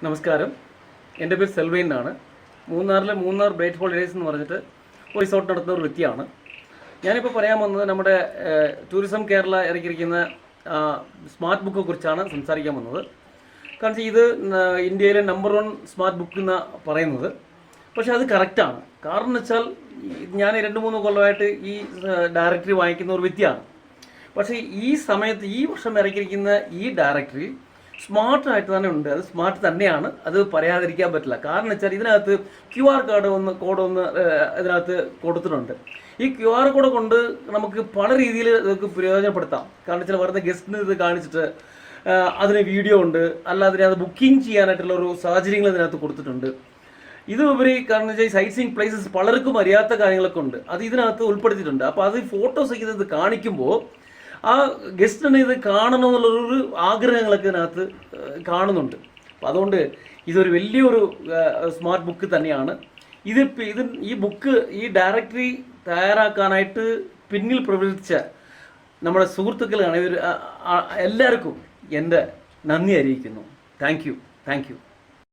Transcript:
നമസ്കാരം, എൻ്റെ പേര് സെൽവൈൻ എന്നാണ്. മൂന്നാർ ബ്രൈറ്റ് ഹോളിഡേയ്സ് എന്ന് പറഞ്ഞിട്ട് ഒരു റിസോർട്ട് നടത്തുന്ന ഒരു വ്യക്തിയാണ്. ഞാനിപ്പോൾ പറയാൻ വന്നത് നമ്മുടെ ടൂറിസം കേരള ഇറക്കിയിരിക്കുന്ന സ്മാർട്ട് ബുക്കിനെ കുറിച്ചാണ് സംസാരിക്കാൻ വന്നത്. കാരണം ഇത് ഇന്ത്യയിലെ നമ്പർ 1 സ്മാർട്ട് ബുക്ക് എന്ന് പറയുന്നത്. പക്ഷേ അത് കറക്റ്റാണ്. കാരണം എന്ന് വെച്ചാൽ ഞാൻ 2-3 കൊല്ലമായിട്ട് ഈ ഡയറക്ടറി വാങ്ങിക്കുന്ന ഒരു വ്യക്തിയാണ്. പക്ഷേ ഈ സമയത്ത് ഈ വർഷം ഇറക്കിയിരിക്കുന്ന ഈ ഡയറക്ടറി സ്മാർട്ടായിട്ട് തന്നെ ഉണ്ട്. അത് സ്മാർട്ട് തന്നെയാണ്, അത് പറയാതിരിക്കാൻ പറ്റില്ല. കാരണം വെച്ചാൽ ഇതിനകത്ത് QR കോഡ് ഒന്ന് ഇതിനകത്ത് കൊടുത്തിട്ടുണ്ട്. ഈ QR കോഡ് കൊണ്ട് നമുക്ക് പല രീതിയിൽ ഇതൊക്കെ പ്രയോജനപ്പെടുത്താം. കാരണം വെച്ചാൽ വെറുതെ ഗസ്റ്റിന് ഇത് കാണിച്ചിട്ട് അതിന് വീഡിയോ ഉണ്ട്, അല്ലാതെ അത് ബുക്കിംഗ് ചെയ്യാനായിട്ടുള്ള ഒരു സാഹചര്യങ്ങൾ ഇതിനകത്ത് കൊടുത്തിട്ടുണ്ട്. ഇതുപരി കാരണം വെച്ചാൽ സൈറ്റ് സീയിങ് പ്ലേസസ് പലർക്കും അറിയാത്ത കാര്യങ്ങളൊക്കെ ഉണ്ട്, അത് ഇതിനകത്ത് ഉൾപ്പെടുത്തിയിട്ടുണ്ട്. അപ്പോൾ അത് ഫോട്ടോസൊക്കെ ഇത് കാണിക്കുമ്പോൾ ആ ഗസ്റ്റിനെ ഇത് കാണണമെന്നുള്ളൊരു ആഗ്രഹങ്ങളൊക്കെ ഇതിനകത്ത് കാണുന്നുണ്ട്. അപ്പം അതുകൊണ്ട് ഇതൊരു വലിയൊരു സ്മാർട്ട് ബുക്ക് തന്നെയാണ്. ഈ ബുക്ക് ഈ ഡയറക്ടറി തയ്യാറാക്കാനായിട്ട് പിന്നിൽ പ്രവർത്തിച്ച നമ്മുടെ സുഹൃത്തുക്കളാണ്. എല്ലാവർക്കും എൻ്റെ നന്ദി അറിയിക്കുന്നു. Thank you.